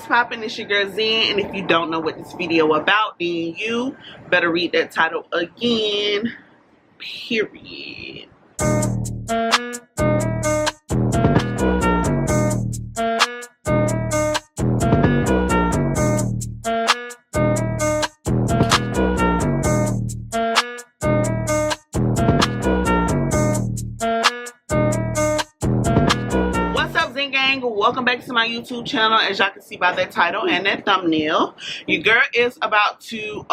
What's poppin'? It's your girl Zen, and if you don't know what this video about, then you better read that title again. Period. Welcome back to my YouTube channel. As y'all can see by that title and that thumbnail, your girl is about to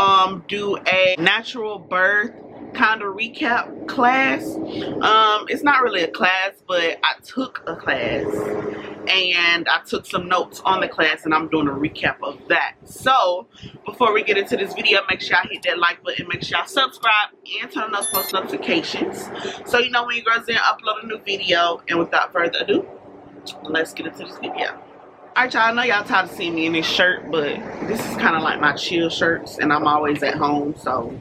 do a natural birth kind of recap class. It's not really a class, but I took a class and I took some notes on the class, and I'm doing a recap of that. So before we get into this video, make sure y'all hit that like button, make sure y'all subscribe and turn on those post notifications so you know when your girl's in upload a new video. And without further ado, let's get into this video. Alright, y'all, I know y'all tired of seeing me in this shirt, but this is kind of like my chill shirts, and I'm always at home. So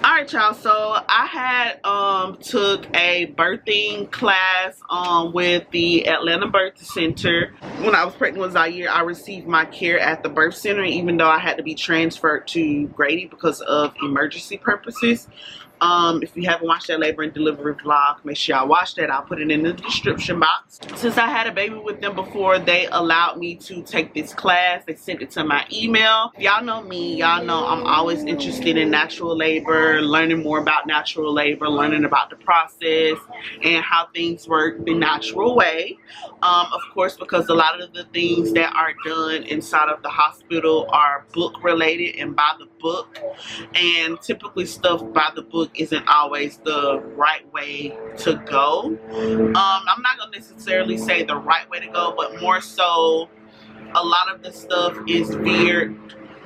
alright, y'all, so I had took a birthing class with the Atlanta Birth Center. When I was pregnant with Zaire, I received my care at the birth center, even though I had to be transferred to Grady because of emergency purposes. If you haven't watched that labor and delivery vlog, make sure y'all watch that. I'll put it in the description box. Since I had a baby with them before, they allowed me to take this class. They sent it to my email. Y'all know me, y'all know I'm always interested in natural labor, learning more about natural labor, learning about the process and how things work the natural way. Of course, because a lot of the things that are done inside of the hospital are book related and by the book, and typically stuff by the book isn't always the right way to go. I'm not gonna necessarily say the right way to go, but more so a lot of the stuff is veered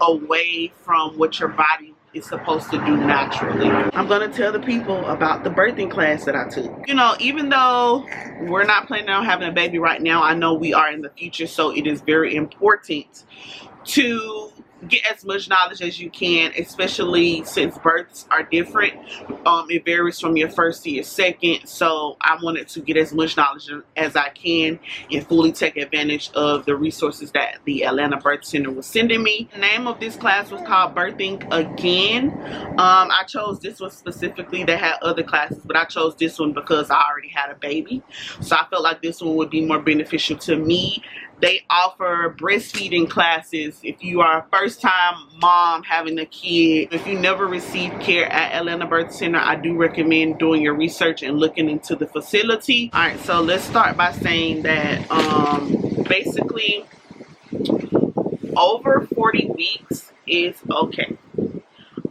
away from what your body is supposed to do naturally. I'm gonna tell the people about the birthing class that I took. You know, even though we're not planning on having a baby right now, I know we are in the future, so it is very important to get as much knowledge as you can, especially since births are different. It varies from your first to your second, so I wanted to get as much knowledge as I can and fully take advantage of the resources that the Atlanta Birth Center was sending me. The name of this class was called Birthing Again. I chose this one specifically. They had other classes, but I chose this one because I already had a baby, so I felt like this one would be more beneficial to me. They offer breastfeeding classes if you are a first-time mom having a kid. If you never received care at Atlanta Birth Center, I do recommend doing your research and looking into the facility. All right, so let's start by saying that basically over 40 weeks is okay.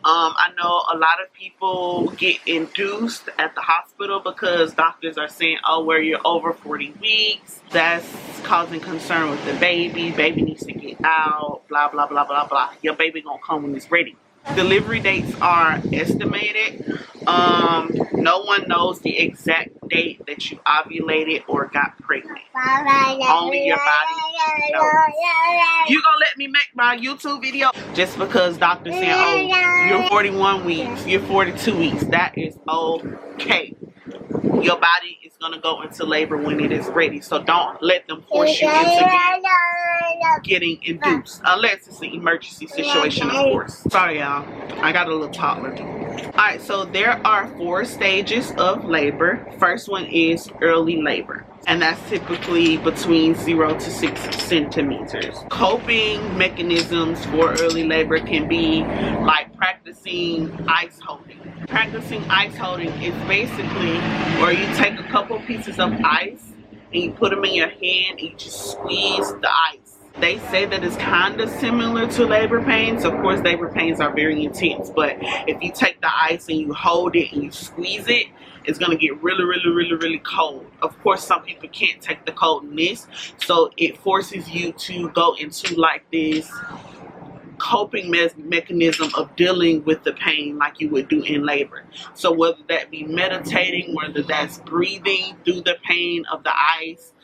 I know a lot of people get induced at the hospital because doctors are saying, oh, well, you're over 40 weeks. That's causing concern with the baby. Baby needs to get out, blah, blah, blah, blah, blah. Your baby gonna come when it's ready. Delivery dates are estimated. No one knows the exact date that you ovulated or got pregnant. Only your body knows. You gonna let me make my YouTube video just because doctors saying, oh, you're 41 weeks, you're 42 weeks. That is okay. Your body is gonna go into labor when it is ready. So don't let them force you into getting induced, unless it's an emergency situation, of course. Sorry, y'all. I got a little toddler. Alright, so there are 4 stages of labor. First one is early labor, and that's typically between 0 to 6 centimeters. Coping mechanisms for early labor can be like practicing ice holding. Practicing ice holding is basically where you take a couple pieces of ice and you put them in your hand and you just squeeze the ice. They say that it's kind of similar to labor pains. Of course, labor pains are very intense, but if you take the ice and you hold it and you squeeze it, it's going to get really, really, really, really cold. Of course, some people can't take the coldness, so it forces you to go into like this coping mechanism of dealing with the pain like you would do in labor. So whether that be meditating, whether that's breathing through the pain of the ice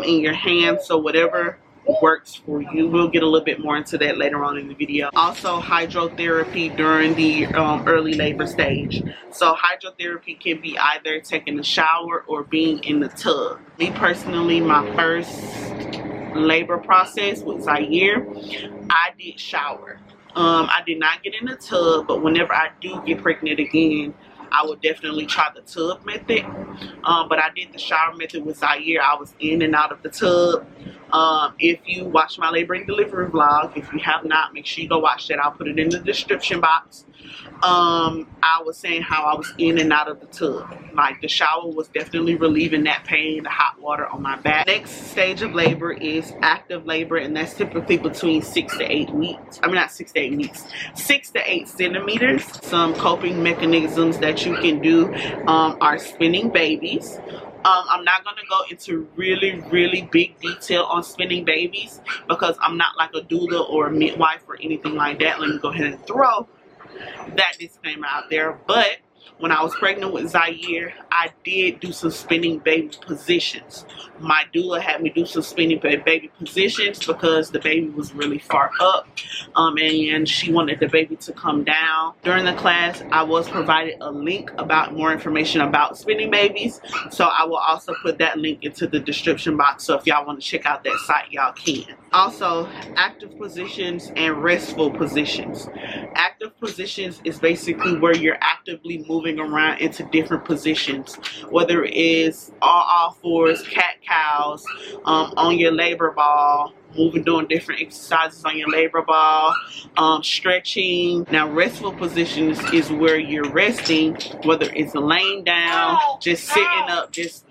in your hands, so whatever works for you. We'll get a little bit more into that later on in the video. Also, hydrotherapy during the early labor stage. So hydrotherapy can be either taking a shower or being in the tub. Me personally, my first labor process with Zaire, I did shower. I did not get in the tub, but whenever I do get pregnant again, I will definitely try the tub method. But I did the shower method with Zaire. I was in and out of the tub. If you watch my labor and delivery vlog, if you have not, make sure you go watch that. I'll put it in the description box. I was saying how I was in and out of the tub. Like, the shower was definitely relieving that pain, the hot water on my back. Next stage of labor is active labor, and that's typically between 6 to 8 weeks. I mean, not 6 to 8 weeks, 6 to 8 centimeters. Some coping mechanisms that you can do are spinning babies. I'm not going to go into really big detail on spinning babies because I'm not like a doula or a midwife or anything like that. Let me go ahead and throw that disclaimer out there. But when I was pregnant with Zaire, I did do some spinning baby positions. My doula had me do some spinning baby positions because the baby was really far up, and she wanted the baby to come down. During the class, I was provided a link about more information about spinning babies, so I will also put that link into the description box, so if y'all want to check out that site, y'all can. Also, active positions and restful positions. Active positions is basically where you're actively moving around into different positions, whether it is all fours, cat-cows, on your labor ball, doing different exercises on your labor ball, stretching. Now, restful positions is where you're resting, whether it's laying down, just sitting up, just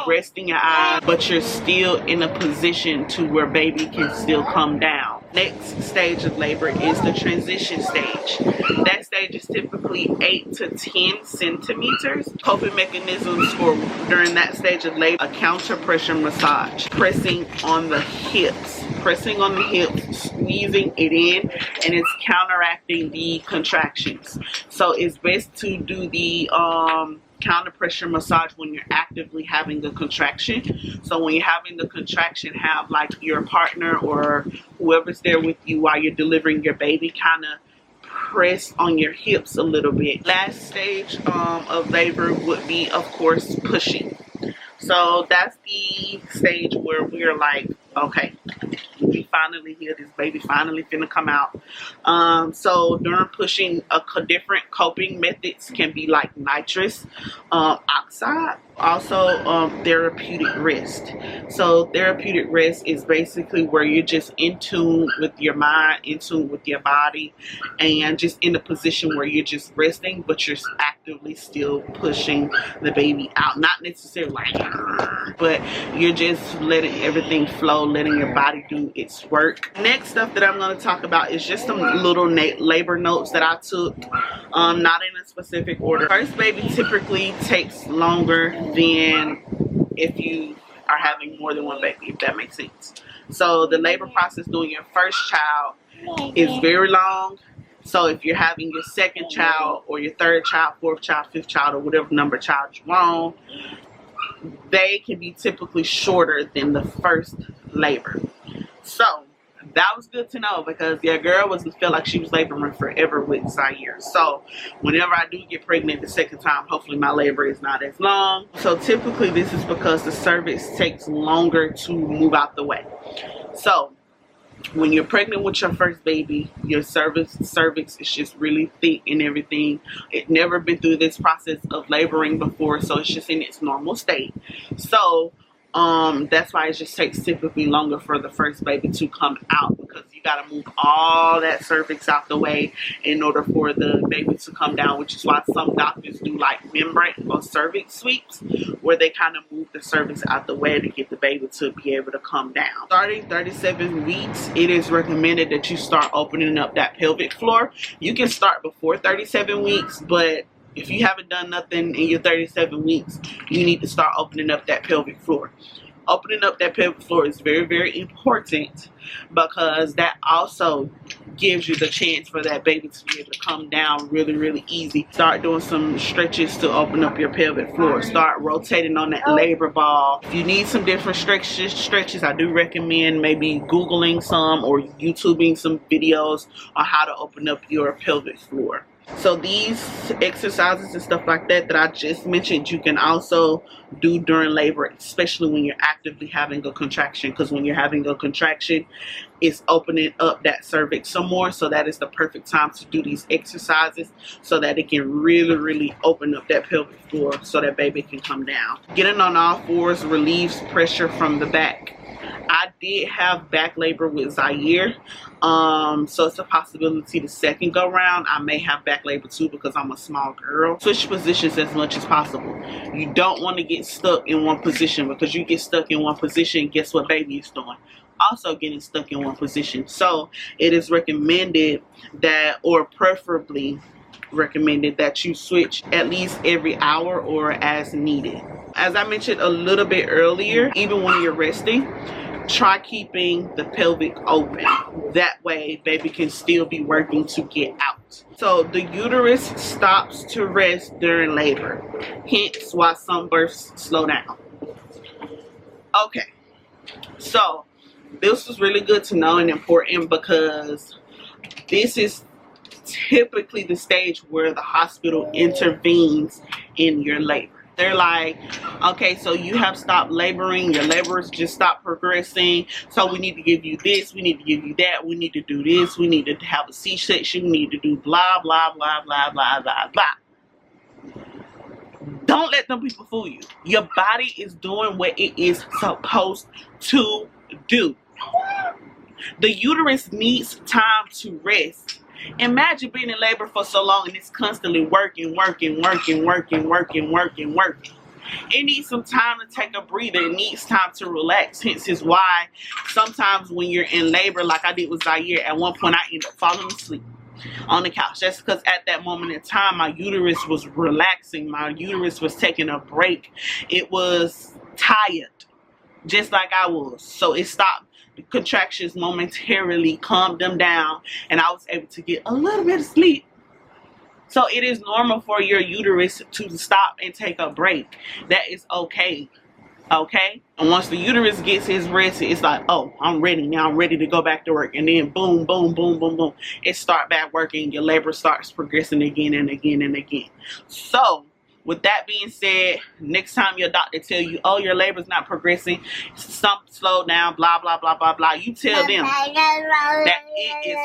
resting your eyes, but you're still in a position to where baby can still come down. Next stage of labor is the transition stage. That stage is typically 8 to 10 centimeters. Coping mechanisms for during that stage of labor: a counter pressure massage, pressing on the hips, squeezing it in, and it's counteracting the contractions. So it's best to do the counter pressure massage when you're actively having the contraction. So when you're having the contraction, have like your partner or whoever's there with you while you're delivering your baby kind of press on your hips a little bit. Last stage of labor would be, of course, pushing. So that's the stage where we're like, okay, we finally here, this baby finally finna come out. So during pushing, different coping methods can be like nitrous oxide, also therapeutic rest. So therapeutic rest is basically where you're just in tune with your mind, in tune with your body, and just in a position where you're just resting, but you're actively still pushing the baby out. Not necessarily like, but you're just letting everything flow, letting your body do its work. Next stuff that I'm going to talk about is just some little labor notes that I took, not in a specific order. First baby typically takes longer than if you are having more than one baby, if that makes sense. So the labor process doing your first child is very long. So if you're having your second child or your third child, fourth child, fifth child, or whatever number of child you want, they can be typically shorter than the first labor. So that was good to know because your girl felt like she was laboring forever with Zaire. So whenever I do get pregnant the second time, hopefully my labor is not as long. So typically this is because the cervix takes longer to move out the way. So when you're pregnant with your first baby, your cervix is just really thick and everything. It never been through this process of laboring before, so it's just in its normal state. So that's why it just takes typically longer for the first baby to come out, because you got to move all that cervix out the way in order for the baby to come down, which is why some doctors do like membrane or cervix sweeps, where they kind of move the cervix out the way to get the baby to be able to come down. Starting 37 weeks, it is recommended that you start opening up that pelvic floor. You can start before 37 weeks, but if you haven't done nothing in your 37 weeks, you need to start opening up that pelvic floor. Opening up that pelvic floor is very important, because that also gives you the chance for that baby to be able to come down really easy. Start doing some stretches to open up your pelvic floor. Start rotating on that labor ball. If you need some different stretches, I do recommend maybe Googling some or YouTubing some videos on how to open up your pelvic floor. So these exercises and stuff like that I just mentioned, you can also do during labor, especially when you're actively having a contraction, because when you're having a contraction, it's opening up that cervix some more. So that is the perfect time to do these exercises so that it can really open up that pelvic floor so that baby can come down. Getting on all fours relieves pressure from the back. I did have back labor with Zaire, so it's a possibility the second go round I may have back labor too, because I'm a small girl. Switch positions as much as possible. You don't want to get stuck in one position, because you get stuck in one position, guess what baby is doing? Also getting stuck in one position. So it is recommended that, or preferably recommended, that you switch at least every hour or as needed. As I mentioned a little bit earlier, even when you're resting, try keeping the pelvic open. That way baby can still be working to get out. So the uterus stops to rest during labor, hence why some births slow down. Okay, so this was really good to know and important, because this is typically the stage where the hospital intervenes in your labor. They're like, okay, so you have stopped laboring, your labors just stopped progressing, so we need to give you this, we need to give you that, we need to do this, we need to have a C-section, we need to do blah blah blah blah blah blah blah. Don't let them people fool you. Your body is doing what it is supposed to do. The uterus needs time to rest. Imagine being in labor for so long and it's constantly working. It needs some time to take a breather. It needs time to relax. Hence is why sometimes when you're in labor, like I did with Zaire, at one point I ended up falling asleep on the couch. That's because at that moment in time, my uterus was relaxing. My uterus was taking a break. It was tired, just like I was. So it stopped. The contractions momentarily calmed them down, and I was able to get a little bit of sleep. So it is normal for your uterus to stop and take a break. That is okay. Okay? And once the uterus gets his rest, it's like, oh, I'm ready now. I'm ready to go back to work. And then boom, boom, boom, boom, boom. It starts back working. Your labor starts progressing again and again and again. So with that being said, next time your doctor tell you, oh, your labor's not progressing, something slow down, blah, blah, blah, blah, blah, you tell them that it is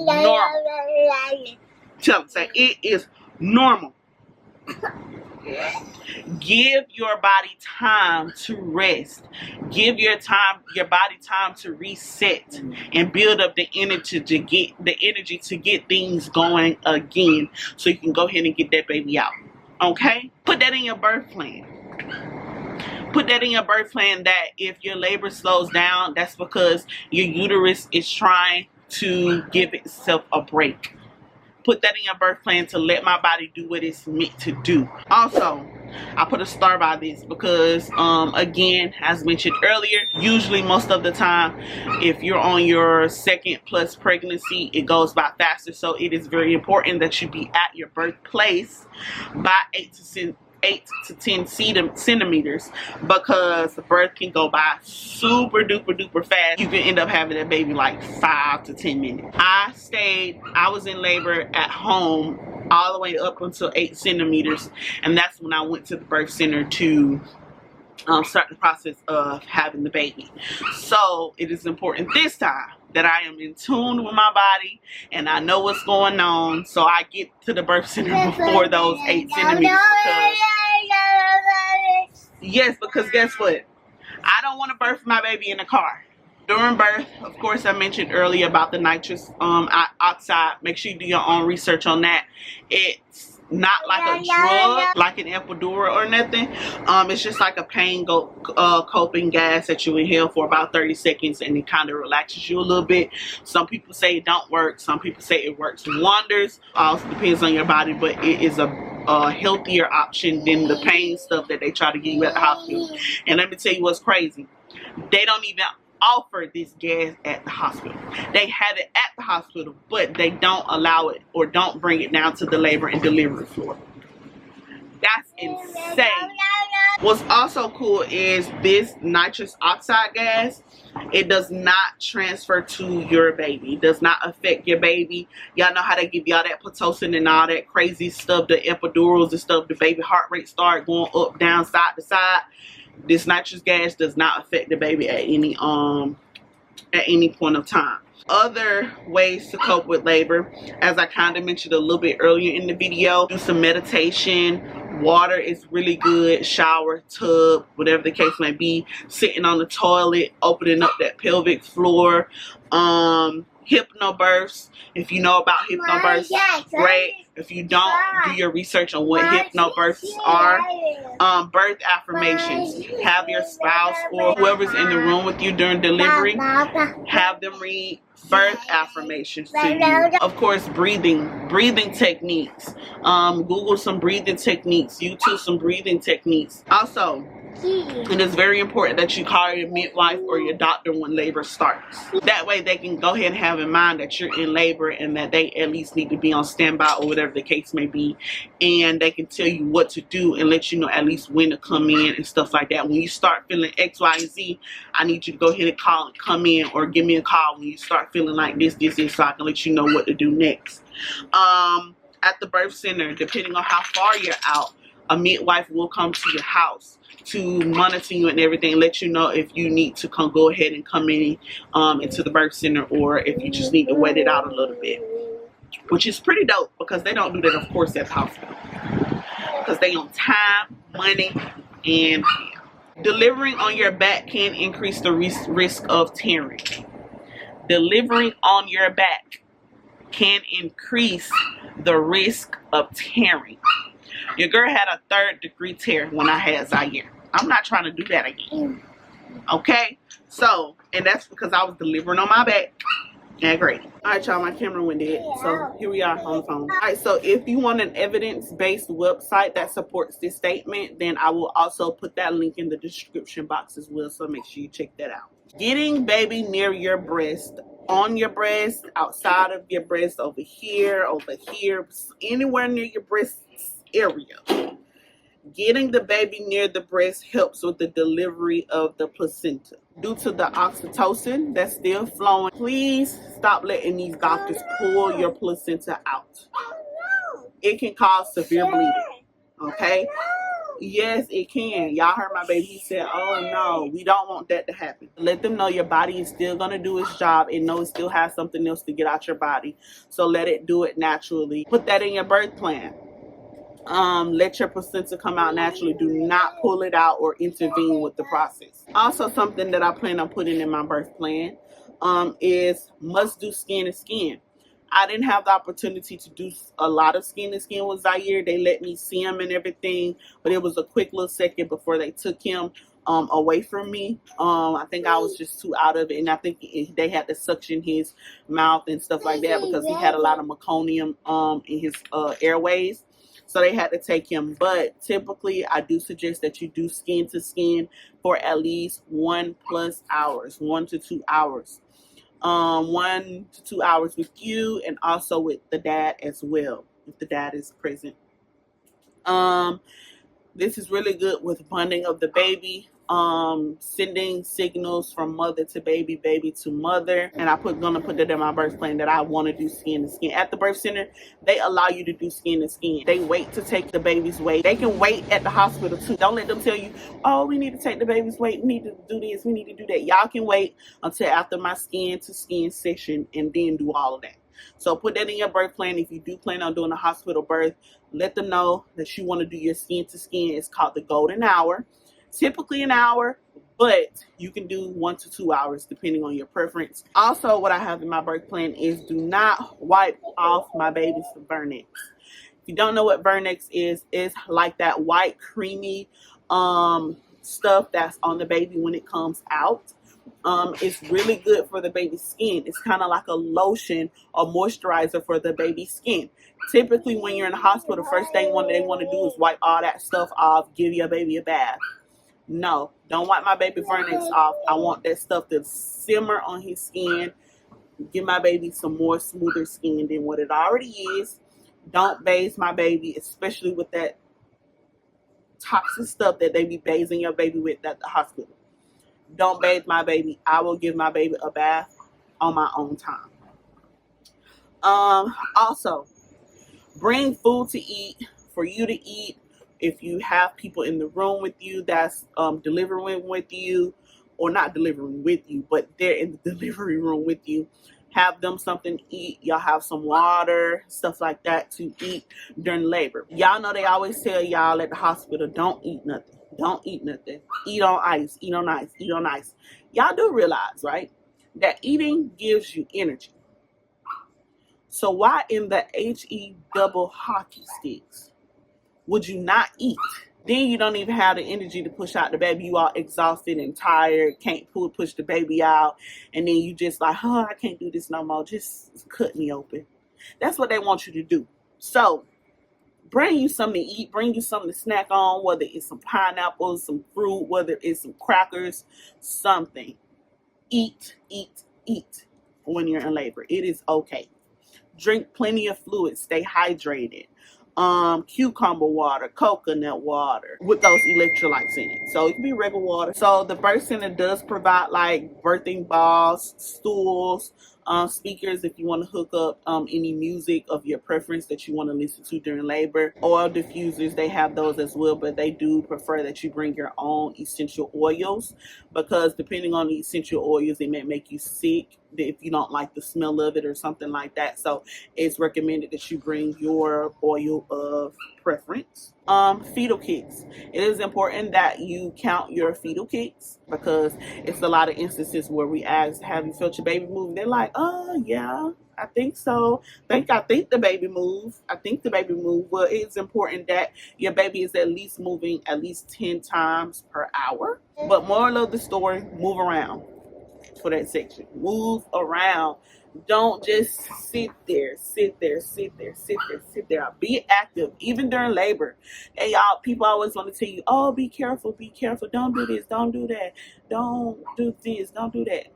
normal. Tell them, say, it is normal. Give your body time to rest. Give your body time to reset and build up the energy to get things going again, so you can go ahead and get that baby out. Okay? Put that in your birth plan. Put that in your birth plan, that if your labor slows down, that's because your uterus is trying to give itself a break. Put that in your birth plan to let my body do what it's meant to do. Also, I put a star by this because, again, as mentioned earlier, usually most of the time, if you're on your second plus pregnancy, it goes by faster. So it is very important that you be at your birthplace by 8 to 10 centimeters, because the birth can go by super duper fast. You can end up having a baby like 5 to 10 minutes. I was in labor at home all the way up until 8 centimeters, and that's when I went to the birth center to start the process of having the baby. So it is important this time that I am in tune with my body and I know what's going on, so I get to the birth center before those 8 centimeters. Because guess what? I don't want to birth my baby in the car. During birth, of course, I mentioned earlier about the nitrous oxide. Make sure you do your own research on that. It's not like a drug, like an epidural or nothing. It's just like a pain coping gas that you inhale for about 30 seconds, and it kind of relaxes you a little bit. Some people say it don't work. Some people say it works wonders. Also depends on your body, but it is a healthier option than the pain stuff that they try to give you at the hospital. And let me tell you what's crazy. They don't even offer this gas at the hospital. They have it at the hospital, but they don't allow it or don't bring it down to the labor and delivery floor. That's insane. What's also cool is this nitrous oxide gas. It does not transfer to your baby. It does not affect your baby. Y'all know how they give y'all that Pitocin and all that crazy stuff, the epidurals and stuff. The baby heart rate start going up, down, side to side. This nitrous gas does not affect the baby at any point of time. Other ways to cope with labor, as I kind of mentioned a little bit earlier in the video, do some meditation. Water is really good. Shower, tub, whatever the case may be. Sitting on the toilet, opening up that pelvic floor. Hypnobirths. If you know about hypnobirths, great. If you don't, do your research on what hypnobirths are. Birth affirmations. Have your spouse or whoever's in the room with you during delivery, have them read birth affirmations to you. Of course, breathing techniques. Google some breathing techniques. YouTube some breathing techniques. Also, it is very important that you call your midwife or your doctor when labor starts. That way they can go ahead and have in mind that you're in labor and that they at least need to be on standby or whatever the case may be. And they can tell you what to do and let you know at least when to come in and stuff like that. When you start feeling X, Y, and Z, I need you to go ahead and call and come in, or give me a call when you start feeling like this, so I can let you know what to do next. At the birth center, depending on how far you're out, a midwife will come to your house to monitor you and everything, let you know if you need to go ahead and come in into the birth center, or if you just need to wait it out a little bit, which is pretty dope because they don't do that, of course, at the hospital because they on time, money, and delivering on your back can increase the risk of tearing. Delivering on your back can increase the risk of tearing. Your girl had a 3rd-degree tear when I had Zaire. I'm not trying to do that again. Okay? So, and that's because I was delivering on my back. Yeah, great. Alright, y'all, my camera went dead. So, here we are on the phone. Alright, so if you want an evidence-based website that supports this statement, then I will also put that link in the description box as well. So, make sure you check that out. Getting baby near your breast, on your breast, outside of your breast, over here, anywhere near your breast area. Getting the baby near the breast helps with the delivery of the placenta. Due to the oxytocin that's still flowing, please stop letting these doctors pull your placenta out. It can cause severe bleeding. Okay? Yes, it can. Y'all heard my baby. He said, oh no, we don't want that to happen. Let them know your body is still going to do its job and know it still has something else to get out your body. So let it do it naturally. Put that in your birth plan. Let your placenta come out naturally. Do not pull it out or intervene with the process. Also, something that I plan on putting in my birth plan is must do skin to skin. I didn't have the opportunity to do a lot of skin to skin with Zaire. They let me see him and everything, but it was a quick little second before they took him away from me. I think I was just too out of it, and I think they had to suction his mouth and stuff like that because he had a lot of meconium in his airways. So they had to take him. But typically, I do suggest that you do skin to skin for at least 1+ hours, 1 to 2 hours. 1 to 2 hours with you and also with the dad as well, if the dad is present. This is really good with bonding of the baby, sending signals from mother to baby, baby to mother. And gonna put that in my birth plan that I want to do skin to skin. At the birth center, they allow you to do skin to skin. They wait to take the baby's weight. They can wait at the hospital too. Don't let them tell you, oh, we need to take the baby's weight. We need to do this. We need to do that. Y'all can wait until after my skin to skin session and then do all of that. So put that in your birth plan. If you do plan on doing a hospital birth, let them know that you want to do your skin to skin. It's called the golden hour. Typically an hour, but you can do 1 to 2 hours depending on your preference. Also, what I have in my birth plan is do not wipe off my baby's Vernix. If you don't know what Vernix is, it's like that white creamy stuff that's on the baby when it comes out. It's really good for the baby's skin. It's kind of like a lotion or moisturizer for the baby's skin. Typically, when you're in the hospital, the first thing they want to do is wipe all that stuff off, give your baby a bath. No, don't wipe my baby Vernix off. I want that stuff to simmer on his skin. Give my baby some more smoother skin than what it already is. Don't bathe my baby, especially with that toxic stuff that they be bathing your baby with at the hospital. Don't bathe my baby. I will give my baby a bath on my own time. Also, bring food to eat for you to eat. If you have people in the room with you that's delivering with you, or not delivering with you, but they're in the delivery room with you, have them something to eat. Y'all have some water, stuff like that to eat during labor. Y'all know they always tell y'all at the hospital, don't eat nothing. Don't eat nothing. Eat on ice. Eat on ice. Eat on ice. Y'all do realize, right, that eating gives you energy. So why in the HE double hockey sticks would you not eat? Then you don't even have the energy to push out the baby. You all exhausted and tired, can't push the baby out. And then you just like, oh, I can't do this no more. Just cut me open. That's what they want you to do. So bring you something to eat, bring you something to snack on, whether it's some pineapples, some fruit, whether it's some crackers, something. Eat, eat, eat when you're in labor. It is okay. Drink plenty of fluids. Stay hydrated. Cucumber water, coconut water with those electrolytes in it. So it can be regular water. So the birth center does provide like birthing balls, stools, speakers if you want to hook up any music of your preference that you want to listen to during labor. Oil diffusers, they have those as well, but they do prefer that you bring your own essential oils, because depending on the essential oils, it may make you sick if you don't like the smell of it or something like that. So it's recommended that you bring your oil of preference. Fetal kits. It is important that you count your fetal kits, because it's a lot of instances where we ask, have you felt your baby move? They're like, oh yeah, I think so. I think the baby moved. I think the baby moved. Well, it's important that your baby is at least moving at least 10 times per hour. But moral of the story, move around for that section. Move around. Don't just sit there. Be active, even during labor. And y'all, people always want to tell you, oh, be careful. Don't do this, don't do that. Don't do this, don't do that.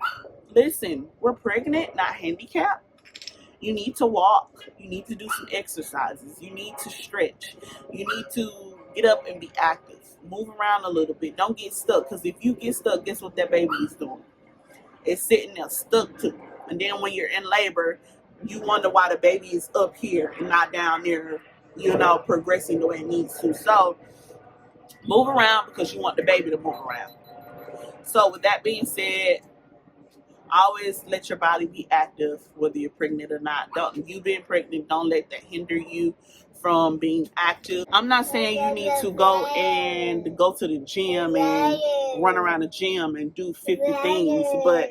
Listen, we're pregnant, not handicapped. You need to walk. You need to do some exercises. You need to stretch. You need to get up and be active. Move around a little bit. Don't get stuck, because if you get stuck, guess what that baby is doing? It's sitting there stuck to. And then when you're in labor, you wonder why the baby is up here and not down there, progressing the way it needs to. So move around, because you want the baby to move around. So with that being said, always let your body be active, whether you're pregnant or not. You being pregnant, don't let that hinder you from being active. I'm not saying you need to go to the gym and run around the gym and do 50 things, but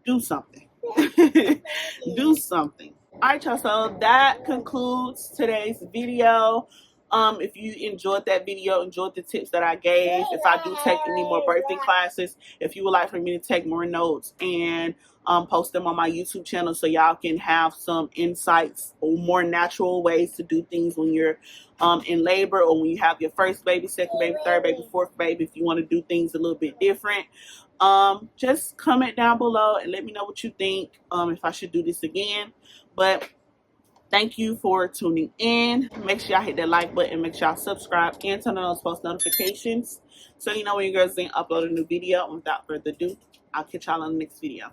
do something. Do something. All right, y'all. So that concludes today's video. If you enjoyed that video, enjoyed the tips that I gave, if I do take any more birthing classes, if you would like for me to take more notes and post them on my YouTube channel so y'all can have some insights or more natural ways to do things when you're in labor, or when you have your first baby, second baby, third baby, fourth baby, if you want to do things a little bit different. Just comment down below and let me know what you think, if I should do this again. But thank you for tuning in. Make sure y'all hit that like button. Make sure y'all subscribe and turn on those post notifications so you know when your girls didn't upload a new video. And without further ado, I'll catch y'all on the next video.